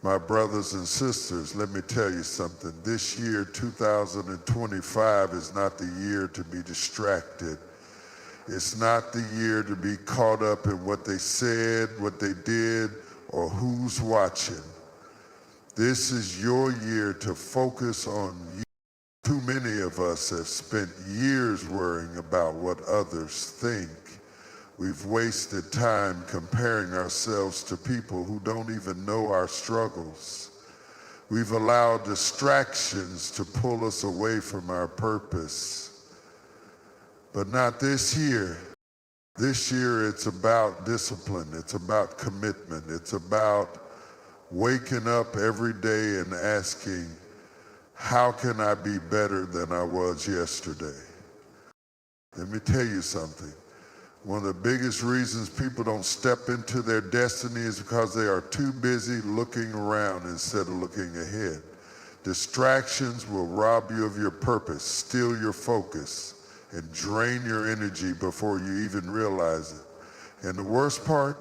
My brothers and sisters, let me tell you something. This year, 2025, is not the year to be distracted. It's not the year to be caught up in what they said, what they did, or who's watching. This is your year to focus on you. Too many of us have spent years worrying about what others think. We've wasted time comparing ourselves to people who don't even know our struggles. We've allowed distractions to pull us away from our purpose. But not this year. This year it's about discipline, it's about commitment, it's about waking up every day and asking, how can I be better than I was yesterday? Let me tell you something. One of the biggest reasons people don't step into their destiny is because they are too busy looking around instead of looking ahead. Distractions will rob you of your purpose, steal your focus, and drain your energy before you even realize it. And the worst part,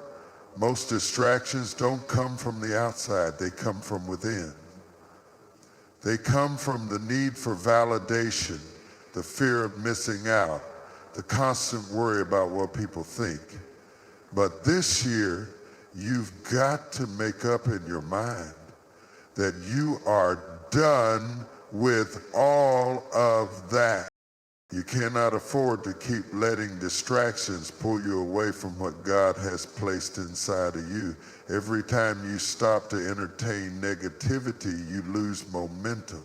most distractions don't come from the outside, they come from within. They come from the need for validation, the fear of missing out, the constant worry about what people think. But this year, you've got to make up in your mind that you are done with all of that. You cannot afford to keep letting distractions pull you away from what God has placed inside of you. Every time you stop to entertain negativity, you lose momentum.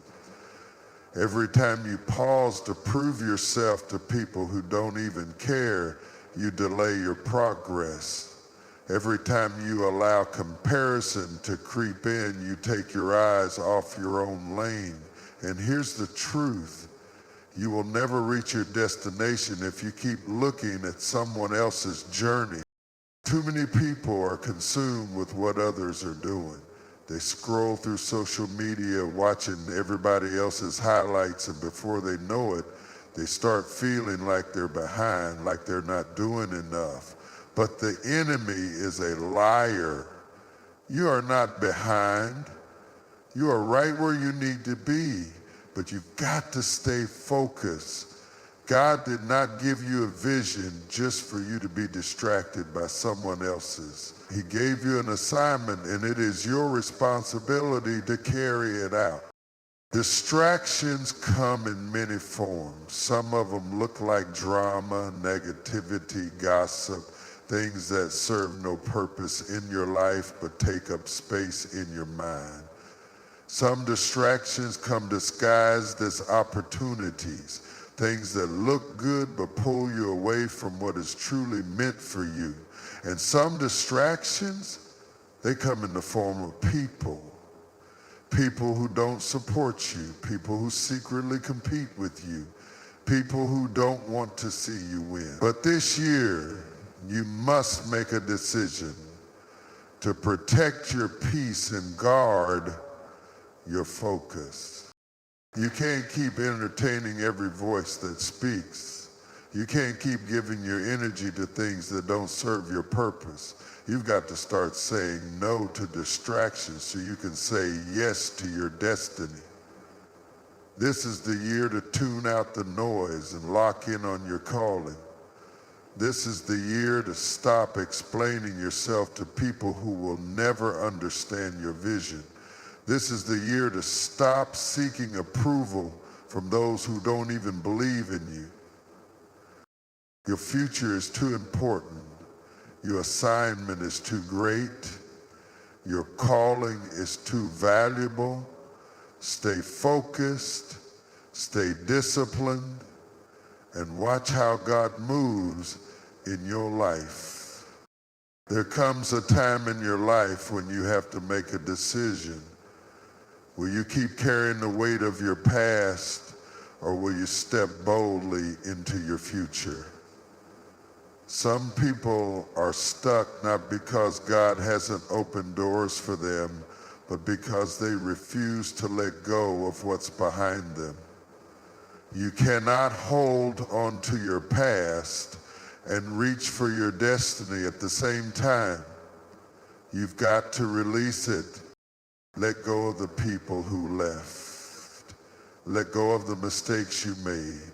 Every time you pause to prove yourself to people who don't even care, you delay your progress. Every time you allow comparison to creep in, you take your eyes off your own lane. And here's the truth. You will never reach your destination if you keep looking at someone else's journey. Too many people are consumed with what others are doing. They scroll through social media watching everybody else's highlights, and before they know it, they start feeling like they're behind, like they're not doing enough. But the enemy is a liar. You are not behind. You are right where you need to be, but you've got to stay focused. God did not give you a vision just for you to be distracted by someone else's. He gave you an assignment, and it is your responsibility to carry it out. Distractions come in many forms. Some of them look like drama, negativity, gossip, things that serve no purpose in your life but take up space in your mind. Some distractions come disguised as opportunities, things that look good but pull you away from what is truly meant for you. And some distractions, they come in the form of people. People who don't support you, people who secretly compete with you, people who don't want to see you win. But this year, you must make a decision to protect your peace and guard your focus. You can't keep entertaining every voice that speaks. You can't keep giving your energy to things that don't serve your purpose. You've got to start saying no to distractions so you can say yes to your destiny. This is the year to tune out the noise and lock in on your calling. This is the year to stop explaining yourself to people who will never understand your vision. This is the year to stop seeking approval from those who don't even believe in you. Your future is too important. Your assignment is too great. Your calling is too valuable. Stay focused, stay disciplined, and watch how God moves in your life. There comes a time in your life when you have to make a decision. Will you keep carrying the weight of your past, or will you step boldly into your future? Some people are stuck not because God hasn't opened doors for them, but because they refuse to let go of what's behind them. You cannot hold on to your past and reach for your destiny at the same time. You've got to release it. Let go of the people who left. Let go of the mistakes you made.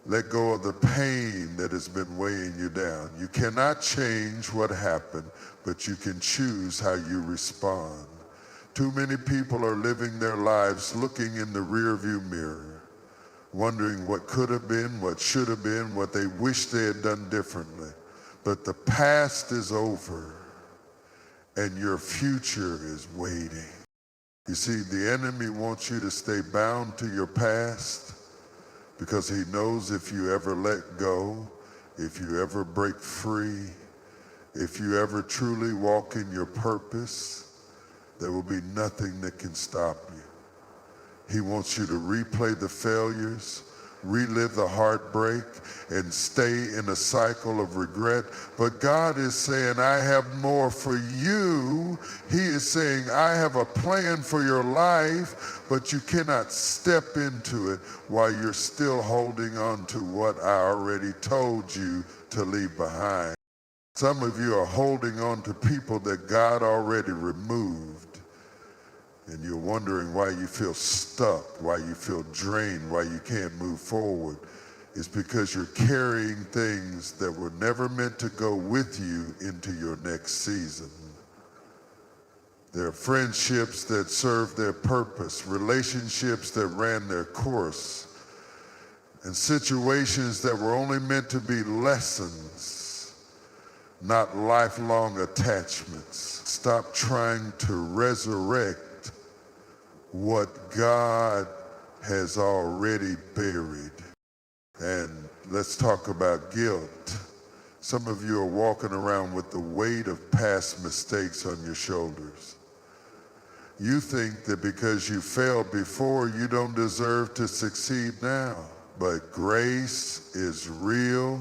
Let go of the pain that has been weighing you down. You cannot change what happened, but you can choose how you respond. Too many people are living their lives looking in the rearview mirror, wondering what could have been, what should have been, what they wish they had done differently. But the past is over, and your future is waiting. You see, the enemy wants you to stay bound to your past because he knows if you ever let go, if you ever break free, if you ever truly walk in your purpose, there will be nothing that can stop you. He wants you to replay the failures, relive the heartbreak, and stay in a cycle of regret. But God is saying, I have more for you. He is saying, I have a plan for your life, but you cannot step into it while you're still holding on to what I already told you to leave behind. Some of you are holding on to people that God already removed. And you're wondering why you feel stuck, why you feel drained, why you can't move forward. It's because you're carrying things that were never meant to go with you into your next season. There are friendships that serve their purpose, relationships that ran their course, and situations that were only meant to be lessons, not lifelong attachments. Stop trying to resurrect what God has already buried. And let's talk about guilt. Some of you are walking around with the weight of past mistakes on your shoulders. You think that because you failed before, you don't deserve to succeed now. But grace is real.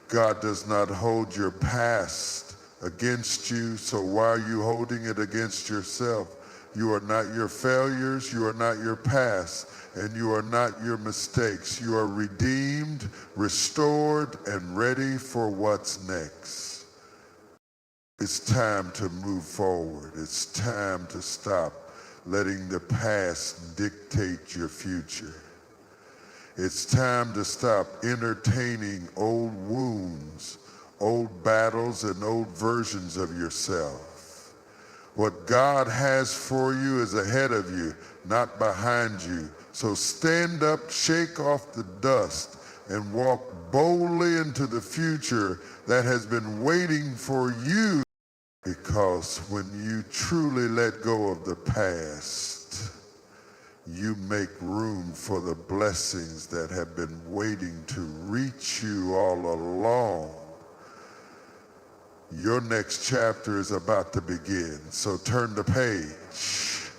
God does not hold your past against you, so why are you holding it against yourself? You are not your failures, you are not your past, and you are not your mistakes. You are redeemed, restored, and ready for what's next. It's time to move forward. It's time to stop letting the past dictate your future. It's time to stop entertaining old wounds, old battles, and old versions of yourself. What God has for you is ahead of you, not behind you. So stand up, shake off the dust, and walk boldly into the future that has been waiting for you. Because when you truly let go of the past, you make room for the blessings that have been waiting to reach you all along. Your next chapter is about to begin, so turn the page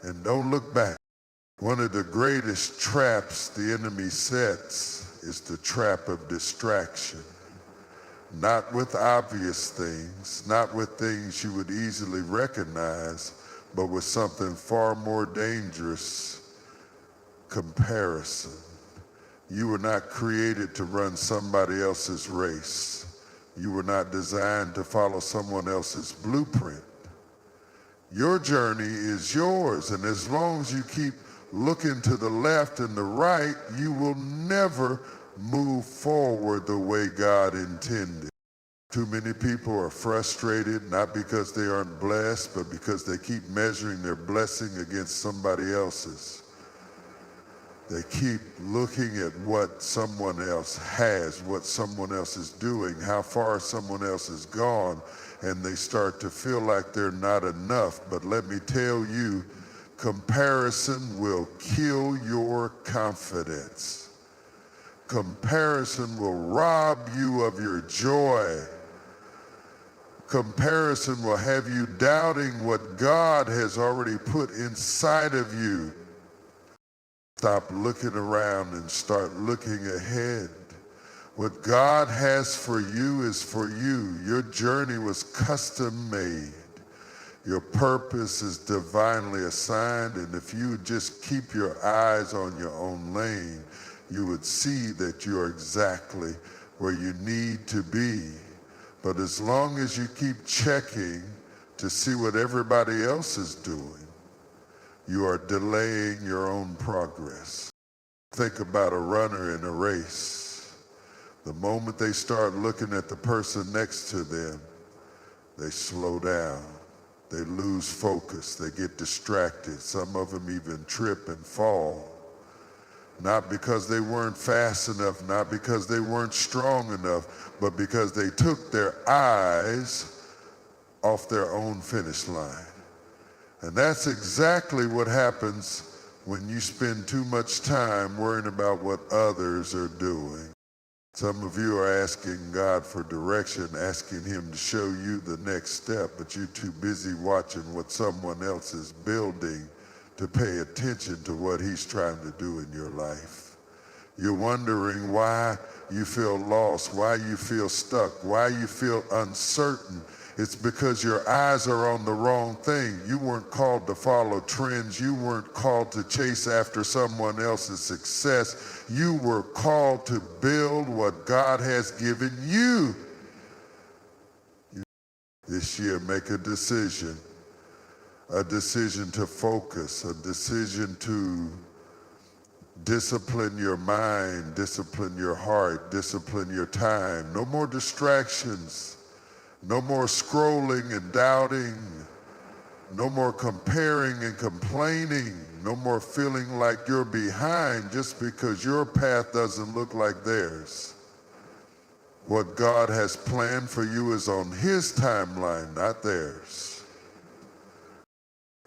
and don't look back. One of the greatest traps the enemy sets is the trap of distraction. Not with obvious things, not with things you would easily recognize, but with something far more dangerous: comparison. You were not created to run somebody else's race. You were not designed to follow someone else's blueprint. Your journey is yours, and as long as you keep looking to the left and the right, you will never move forward the way God intended. Too many people are frustrated, not because they aren't blessed, but because they keep measuring their blessing against somebody else's. They keep looking at what someone else has, what someone else is doing, how far someone else has gone, and they start to feel like they're not enough. But let me tell you, comparison will kill your confidence. Comparison will rob you of your joy. Comparison will have you doubting what God has already put inside of you. Stop looking around and start looking ahead. What God has for you is for you. Your journey was custom made. Your purpose is divinely assigned, and if you would just keep your eyes on your own lane, you would see that you are exactly where you need to be. But as long as you keep checking to see what everybody else is doing, you are delaying your own progress. Think about a runner in a race. The moment they start looking at the person next to them, they slow down. They lose focus. They get distracted. Some of them even trip and fall. Not because they weren't fast enough, not because they weren't strong enough, but because they took their eyes off their own finish line. And that's exactly what happens when you spend too much time worrying about what others are doing. Some of you are asking God for direction, asking him to show you the next step, but you're too busy watching what someone else is building to pay attention to what he's trying to do in your life. You're wondering why you feel lost, why you feel stuck, why you feel uncertain. It's because your eyes are on the wrong thing. You weren't called to follow trends. You weren't called to chase after someone else's success. You were called to build what God has given you. This year, make a decision to focus, a decision to discipline your mind, discipline your heart, discipline your time. No more distractions. No more scrolling and doubting. No more comparing and complaining. No more feeling like you're behind just because your path doesn't look like theirs. What God has planned for you is on his timeline, not theirs.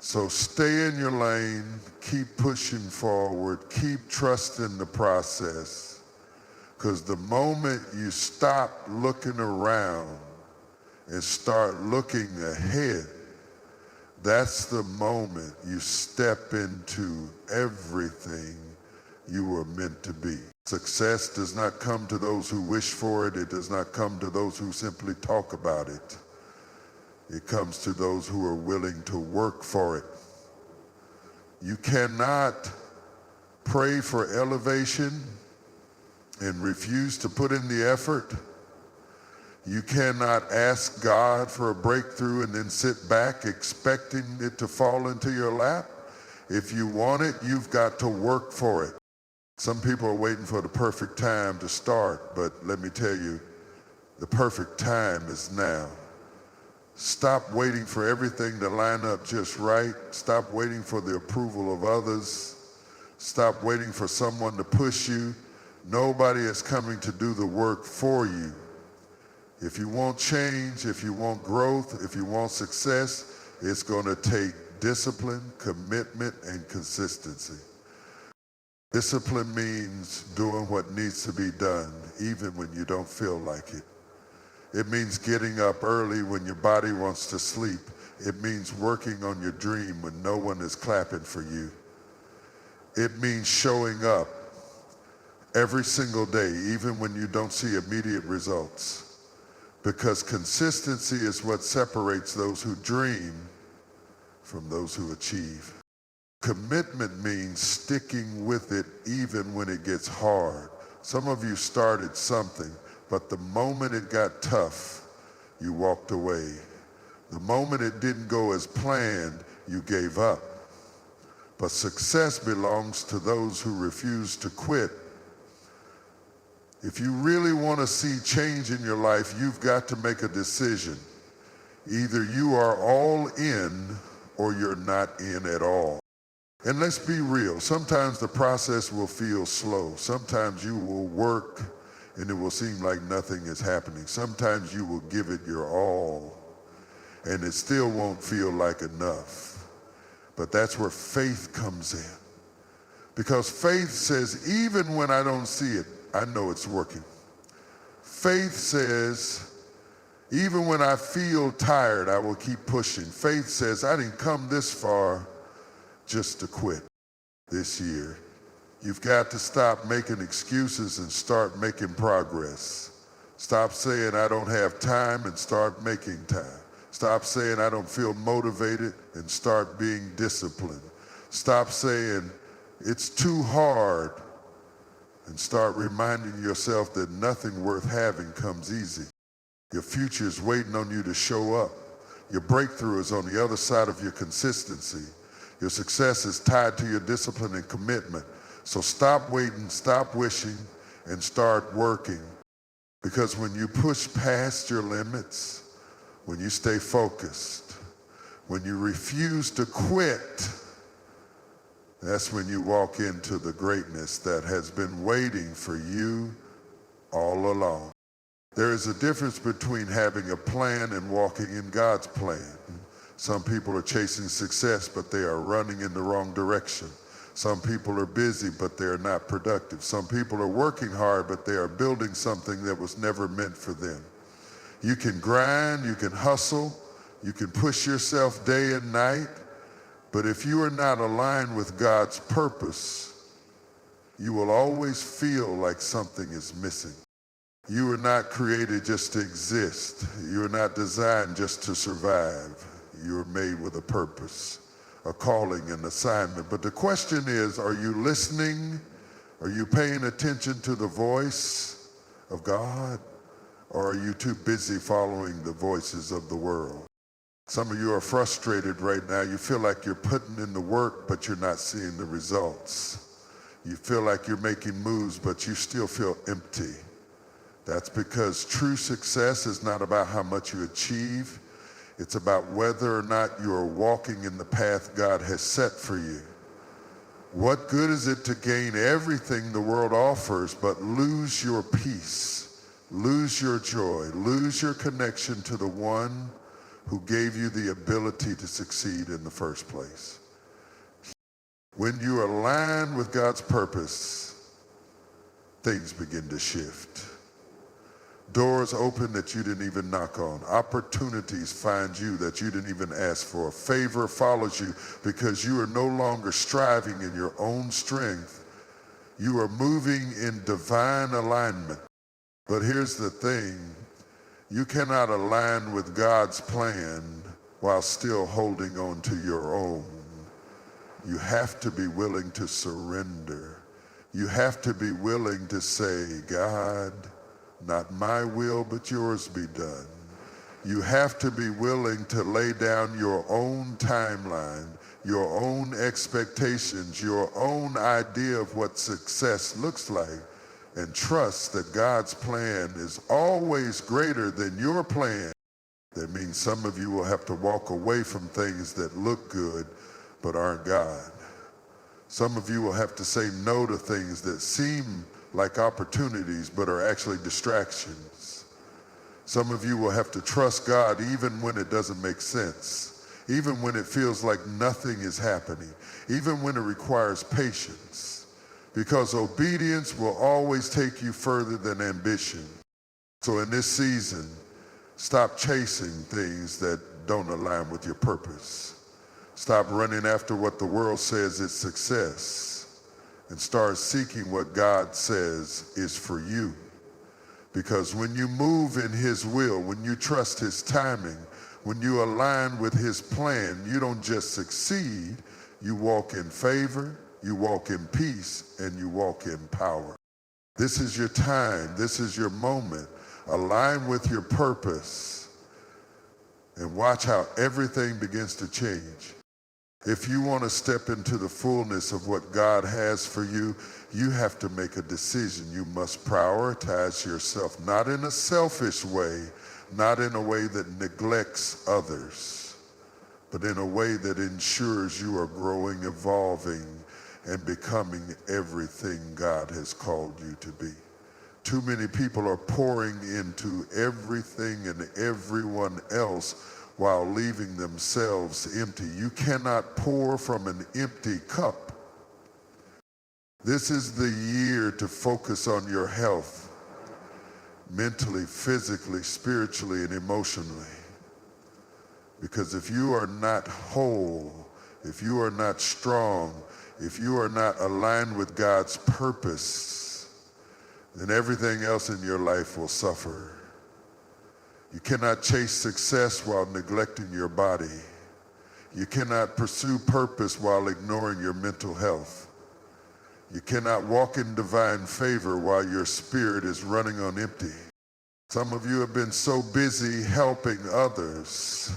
So stay in your lane, keep pushing forward, keep trusting the process. Because the moment you stop looking around and start looking ahead, that's the moment you step into everything you were meant to be. Success does not come to those who wish for it. It does not come to those who simply talk about it. It comes to those who are willing to work for it. You cannot pray for elevation and refuse to put in the effort. You cannot ask God for a breakthrough and then sit back expecting it to fall into your lap. If you want it, you've got to work for it. Some people are waiting for the perfect time to start, but let me tell you, the perfect time is now. Stop waiting for everything to line up just right. Stop waiting for the approval of others. Stop waiting for someone to push you. Nobody is coming to do the work for you. If you want change, if you want growth, if you want success, it's going to take discipline, commitment, and consistency. Discipline means doing what needs to be done, even when you don't feel like it. It means getting up early when your body wants to sleep. It means working on your dream when no one is clapping for you. It means showing up every single day, even when you don't see immediate results. Because consistency is what separates those who dream from those who achieve. Commitment means sticking with it even when it gets hard. Some of you started something, but the moment it got tough, you walked away. The moment it didn't go as planned, you gave up. But success belongs to those who refuse to quit. If you really want to see change in your life, you've got to make a decision. Either you are all in or you're not in at all. And let's be real, sometimes the process will feel slow. Sometimes you will work and it will seem like nothing is happening. Sometimes you will give it your all and it still won't feel like enough. But that's where faith comes in. Because faith says, even when I don't see it, I know it's working. Faith says, even when I feel tired, I will keep pushing. Faith says, I didn't come this far just to quit this year. You've got to stop making excuses and start making progress. Stop saying I don't have time and start making time. Stop saying I don't feel motivated and start being disciplined. Stop saying it's too hard and start reminding yourself that nothing worth having comes easy. Your future is waiting on you to show up. Your breakthrough is on the other side of your consistency. Your success is tied to your discipline and commitment. So stop waiting, stop wishing, and start working. Because when you push past your limits, when you stay focused, when you refuse to quit, that's when you walk into the greatness that has been waiting for you all along. There is a difference between having a plan and walking in God's plan. Some people are chasing success, but they are running in the wrong direction. Some people are busy, but they are not productive. Some people are working hard, but they are building something that was never meant for them. You can grind, you can hustle, you can push yourself day and night, but if you are not aligned with God's purpose, you will always feel like something is missing. You were not created just to exist. You were not designed just to survive. You were made with a purpose, a calling, an assignment. But the question is, are you listening? Are you paying attention to the voice of God? Or are you too busy following the voices of the world? Some of you are frustrated right now. You feel like you're putting in the work, but you're not seeing the results. You feel like you're making moves, but you still feel empty. That's because true success is not about how much you achieve. It's about whether or not you are walking in the path God has set for you. What good is it to gain everything the world offers but lose your peace, lose your joy, lose your connection to the one who gave you the ability to succeed in the first place? When you align with God's purpose, things begin to shift. Doors open that you didn't even knock on. Opportunities find you that you didn't even ask for. Favor follows you because you are no longer striving in your own strength. You are moving in divine alignment. But here's the thing. You cannot align with God's plan while still holding on to your own. You have to be willing to surrender. You have to be willing to say, God, not my will, but yours be done. You have to be willing to lay down your own timeline, your own expectations, your own idea of what success looks like, and trust that God's plan is always greater than your plan. That means some of you will have to walk away from things that look good but aren't God. Some of you will have to say no to things that seem like opportunities but are actually distractions. Some of you will have to trust God even when it doesn't make sense, even when it feels like nothing is happening, even when it requires patience, because obedience will always take you further than ambition. So in this season, stop chasing things that don't align with your purpose. Stop running after what the world says is success and start seeking what God says is for you. Because when you move in His will, when you trust His timing, when you align with His plan, you don't just succeed, you walk in favor, you walk in peace, and you walk in power. This is your time, this is your moment. Align with your purpose and watch how everything begins to change. If you want to step into the fullness of what God has for you, you have to make a decision. You must prioritize yourself, not in a selfish way, not in a way that neglects others, but in a way that ensures you are growing, evolving, and becoming everything God has called you to be. Too many people are pouring into everything and everyone else while leaving themselves empty. You cannot pour from an empty cup. This is the year to focus on your health, mentally, physically, spiritually, and emotionally. Because if you are not whole, if you are not strong, if you are not aligned with God's purpose, then everything else in your life will suffer. You cannot chase success while neglecting your body. You cannot pursue purpose while ignoring your mental health. You cannot walk in divine favor while your spirit is running on empty. Some of you have been so busy helping others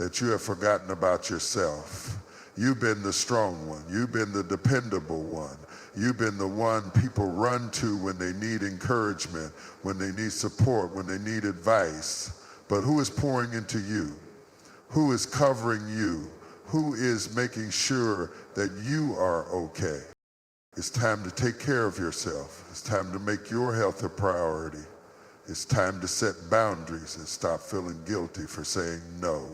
that you have forgotten about yourself. You've been the strong one. You've been the dependable one. You've been the one people run to when they need encouragement, when they need support, when they need advice. But who is pouring into you? Who is covering you? Who is making sure that you are okay? It's time to take care of yourself. It's time to make your health a priority. It's time to set boundaries and stop feeling guilty for saying no.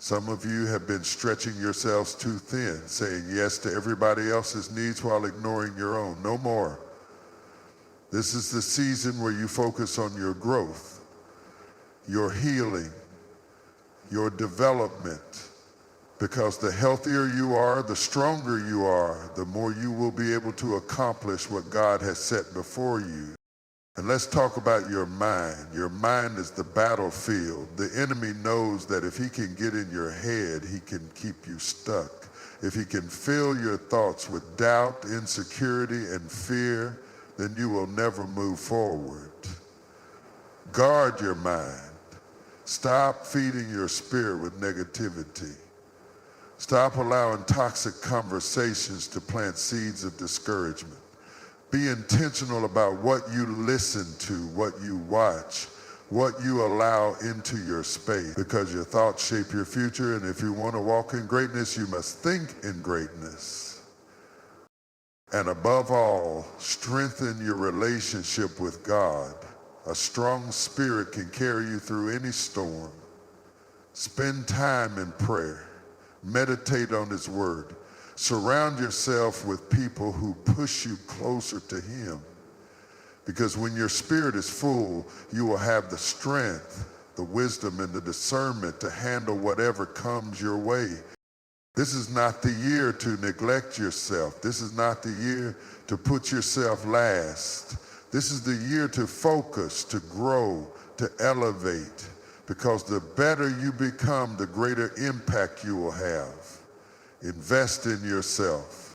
Some of you have been stretching yourselves too thin, saying yes to everybody else's needs while ignoring your own. No more. This is the season where you focus on your growth, your healing, your development. Because the healthier you are, the stronger you are, the more you will be able to accomplish what God has set before you. And let's talk about your mind. Your mind is the battlefield. The enemy knows that if he can get in your head, he can keep you stuck. If he can fill your thoughts with doubt, insecurity, and fear, then you will never move forward. Guard your mind. Stop feeding your spirit with negativity. Stop allowing toxic conversations to plant seeds of discouragement. Be intentional about what you listen to, what you watch, what you allow into your space, because your thoughts shape your future, and if you want to walk in greatness, you must think in greatness. And above all, strengthen your relationship with God. A strong spirit can carry you through any storm. Spend time in prayer. Meditate on His Word. Surround yourself with people who push you closer to Him. Because when your spirit is full, you will have the strength, the wisdom, and the discernment to handle whatever comes your way. This is not the year to neglect yourself. This is not the year to put yourself last. This is the year to focus, to grow, to elevate. Because the better you become, the greater impact you will have. Invest in yourself.